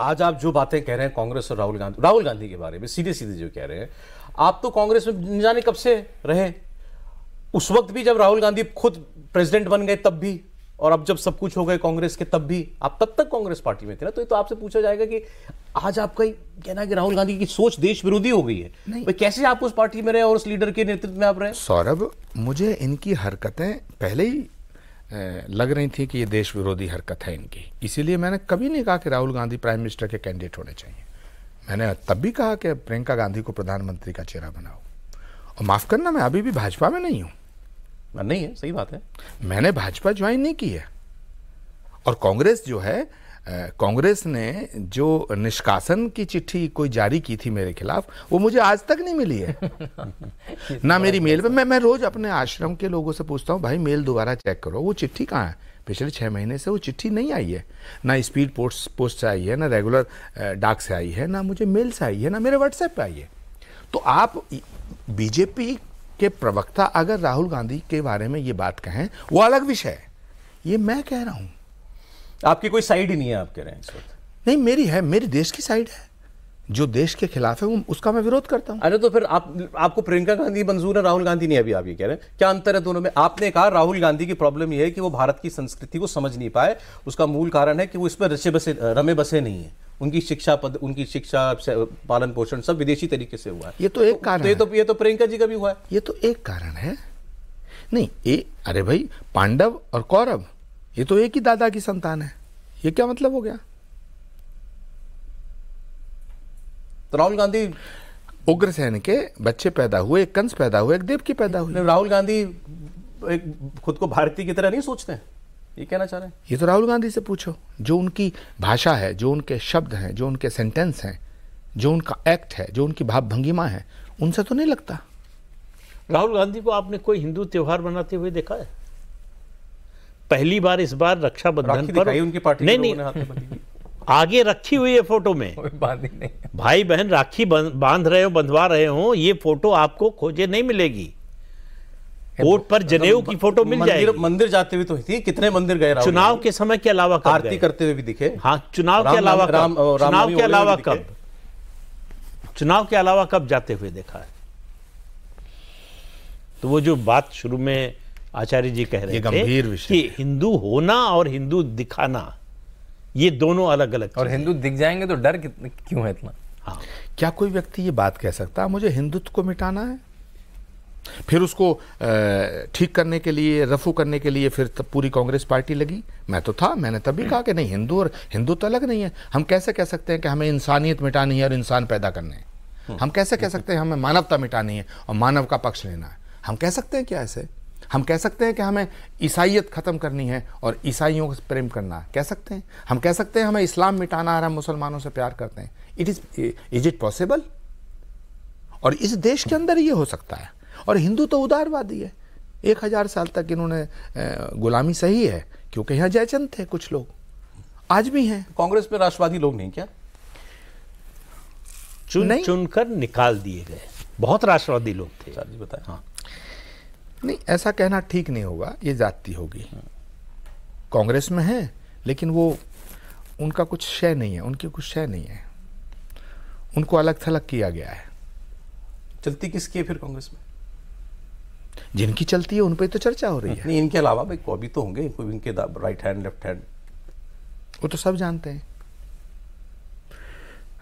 आज आप जो बातें कह रहे हैं कांग्रेस और राहुल गांधी के बारे में सीधे सीधे जो कह रहे हैं, आप तो कांग्रेस में न जाने कब से रहे, उस वक्त भी जब राहुल गांधी खुद प्रेसिडेंट बन गए तब भी, और अब जब सब कुछ हो गए कांग्रेस के तब भी आप तब तक कांग्रेस पार्टी में थे ना। तो आपसे पूछा जाएगा कि आज आपका कहना है कि राहुल गांधी की सोच देश विरोधी हो गई है, भाई कैसे आप उस पार्टी में रहे और उस लीडर के नेतृत्व में आप रहे? सौरभ, मुझे इनकी हरकतें पहले ही लग रही थी कि ये देश विरोधी हरकत है इनकी, इसीलिए मैंने कभी नहीं कहा कि राहुल गांधी प्राइम मिनिस्टर के कैंडिडेट होने चाहिए। मैंने तब भी कहा कि प्रियंका गांधी को प्रधानमंत्री का चेहरा बनाओ। और माफ करना, मैं अभी भी भाजपा में नहीं हूं। नहीं है, सही बात है, मैंने भाजपा ज्वाइन नहीं की है। और कांग्रेस जो है, कांग्रेस ने जो निष्कासन की चिट्ठी कोई जारी की थी मेरे खिलाफ, वो मुझे आज तक नहीं मिली है ना मेरी मेल पे। मैं रोज अपने आश्रम के लोगों से पूछता हूँ, भाई मेल दोबारा चेक करो, वो चिट्ठी कहाँ है? पिछले 6 महीने से वो चिट्ठी नहीं आई है, ना स्पीड पोस्ट से आई है, ना रेगुलर डाक से आई है, ना मुझे मेल से आई है, ना मेरे व्हाट्सएप पे आई है। तो आप बीजेपी के प्रवक्ता अगर राहुल गांधी के बारे में ये बात कहें, वो अलग विषय है। ये मैं कह रहा हूं, आपकी कोई साइड ही नहीं है, आप कह रहे हैं इस वक्त? नहीं, मेरी है, मेरी देश की साइड है। जो देश के खिलाफ है उसका मैं विरोध करता हूं। अरे तो फिर आपको प्रियंका गांधी मंजूर है, राहुल गांधी नहीं? अभी आप ये कह रहे हैं, क्या अंतर है दोनों में? आपने कहा राहुल गांधी की प्रॉब्लम यह है कि वो भारत की संस्कृति को समझ नहीं पाए, उसका मूल कारण है कि वो इस पर रमे बसे नहीं है। उनकी शिक्षा पालन पोषण सब विदेशी तरीके से हुआ है। ये तो एक कारण है। ये तो प्रियंका जी का भी हुआ है। ये तो एक कारण है। नहीं, अरे भाई, पांडव और कौरव ये तो एक ही दादा की संतान है। ये क्या मतलब हो गया? तो राहुल गांधी उग्रसेन के बच्चे पैदा हुए, एक कंस पैदा हुए, एक देवकी पैदा हुई। राहुल गांधी खुद को भारतीय की तरह नहीं सोचते हैं, ये कहना चाह रहे हैं? ये तो राहुल गांधी से पूछो। जो उनकी भाषा है, जो उनके शब्द हैं, जो उनके सेंटेंस हैं, जो उनका एक्ट है, जो उनकी भाव भंगिमा है, उनसे तो नहीं लगता। राहुल गांधी को आपने कोई हिंदू त्योहार मनाते हुए देखा है? पहली बार इस बार रक्षाबंधन पर उनकी पार्टी नहीं आगे रखी हुई है फोटो में, भाई बहन राखी बांध रहे हो, बंधवा रहे हो, ये फोटो आपको खोजे नहीं मिलेगी। कोर्ट पर जनेऊ की फोटो मिल जाएगी। मंदिर जाते हुए तो थी, कितने मंदिर गए? चुनाव के समय के अलावा आरती करते हुए भी दिखे। हाँ, चुनाव के अलावा कब जाते हुए देखा है? तो वो जो बात शुरू में आचार्य जी कह रहे थे कि हिंदू होना और हिंदू दिखाना ये दोनों अलग अलग, और हिंदू दिख जाएंगे तो डर क्यों है इतना? हाँ, क्या कोई व्यक्ति ये बात कह सकता है मुझे हिंदुत्व को मिटाना है, फिर उसको ठीक करने के लिए, रफू करने के लिए फिर तब पूरी कांग्रेस पार्टी लगी? मैं तो था, मैंने तब भी कहा कि नहीं, हिंदू और हिंदू तो अलग नहीं है। हम कैसे कह सकते हैं कि हमें इंसानियत मिटानी है और इंसान पैदा करने हैं? हम कैसे कह सकते हैं हमें मानवता मिटानी है और मानव का पक्ष लेना है? हम कह सकते हैं क्या ऐसे? हम कह सकते हैं कि हमें ईसाइयत खत्म करनी है और ईसाइयों से प्रेम करना है? कह सकते हैं? हम कह सकते हैं हमें इस्लाम मिटाना है और हम मुसलमानों से प्यार करते हैं? Is it possible? और इस देश के अंदर ये हो सकता है। और हिंदू तो उदारवादी है, 1000 साल तक इन्होंने गुलामी सही है, क्योंकि यहाँ जयचंद थे कुछ लोग, आज भी हैं। कांग्रेस में राष्ट्रवादी लोग नहीं क्या? चुनकर निकाल दिए गए बहुत राष्ट्रवादी लोग थे। जी बताएं। हाँ, नहीं, ऐसा कहना ठीक नहीं होगा, ये जाति होगी। कांग्रेस में है लेकिन वो उनका कुछ शय नहीं है, उनकी कुछ शय नहीं है, उनको अलग थलग किया गया है। चलती किसकी है फिर कांग्रेस में? जिनकी चलती है उन पर तो चर्चा हो रही है। नहीं, इनके अलावा भाई कोई भी तो होंगे, कोई इनके राइट हैंड लेफ्ट हैंड, वो तो सब जानते हैं।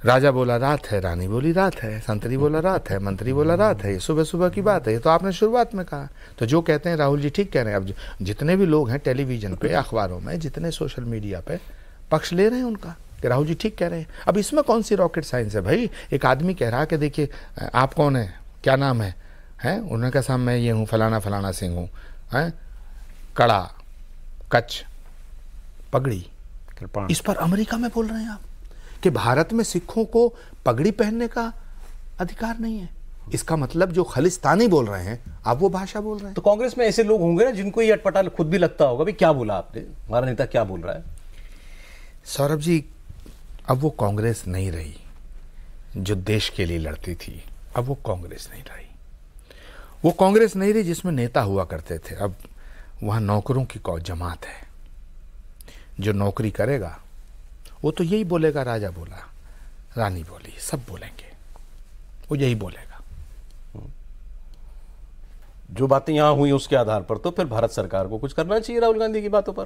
राजा बोला रात है, रानी बोली रात है, संतरी बोला रात है, मंत्री बोला रात है। ये सुबह सुबह की बात है, ये तो आपने शुरुआत में कहा। तो जो कहते हैं राहुल जी ठीक कह रहे हैं। अब जितने भी लोग हैं टेलीविजन पे, अखबारों में, जितने सोशल मीडिया पे पक्ष ले रहे हैं उनका कि राहुल जी ठीक कह रहे हैं। अब इसमें कौन सी रॉकेट साइंस है भाई? एक आदमी कह रहा है कि देखिए आप कौन है, क्या नाम है, हैं? उन्होंने कहा साहब मैं ये हूँ, फलाना फलाना सिंह हूँ, हैं? कड़ा, कच्छ, पगड़ी, इस पर अमेरिका में बोल रहे हैं आप कि भारत में सिखों को पगड़ी पहनने का अधिकार नहीं है। इसका मतलब जो खालिस्तानी बोल रहे हैं आप वो भाषा बोल रहे हैं। तो कांग्रेस में ऐसे लोग होंगे ना जिनको ये अटपटा खुद भी लगता होगा भाई क्या बोला आपने, हमारा नेता क्या बोल रहा है। सौरभ जी, अब वो कांग्रेस नहीं रही जो देश के लिए लड़ती थी। अब वो कांग्रेस नहीं रही, वो कांग्रेस नहीं रही जिसमें नेता हुआ करते थे। अब वहाँ नौकरों की जमात है। जो नौकरी करेगा वो तो यही बोलेगा, राजा बोला, रानी बोली, सब बोलेंगे, वो यही बोलेगा। जो बातें यहां हुई उसके आधार पर तो फिर भारत सरकार को कुछ करना चाहिए राहुल गांधी की बातों पर।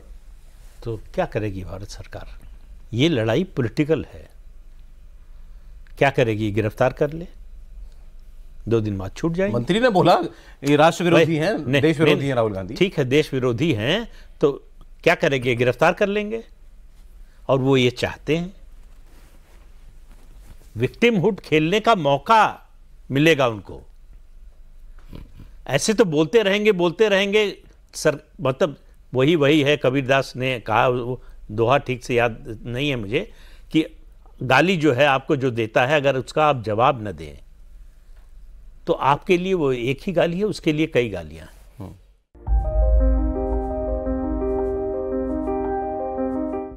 तो क्या करेगी भारत सरकार? ये लड़ाई पॉलिटिकल है। क्या करेगी? गिरफ्तार कर ले, 2 दिन बाद छूट जाएंगे। मंत्री ने बोला ये राष्ट्र विरोधी हैं, देश विरोधी हैं राहुल गांधी। ठीक है, देश विरोधी हैं तो क्या करेंगे? गिरफ्तार कर लेंगे। और वो ये चाहते हैं, विक्टिमहुड खेलने का मौका मिलेगा उनको। ऐसे तो बोलते रहेंगे सर, मतलब वही है, कबीरदास ने कहा, वो दोहा ठीक से याद नहीं है मुझे, कि गाली जो है आपको जो देता है, अगर उसका आप जवाब न दें तो आपके लिए वो एक ही गाली है, उसके लिए कई गालियां हैं।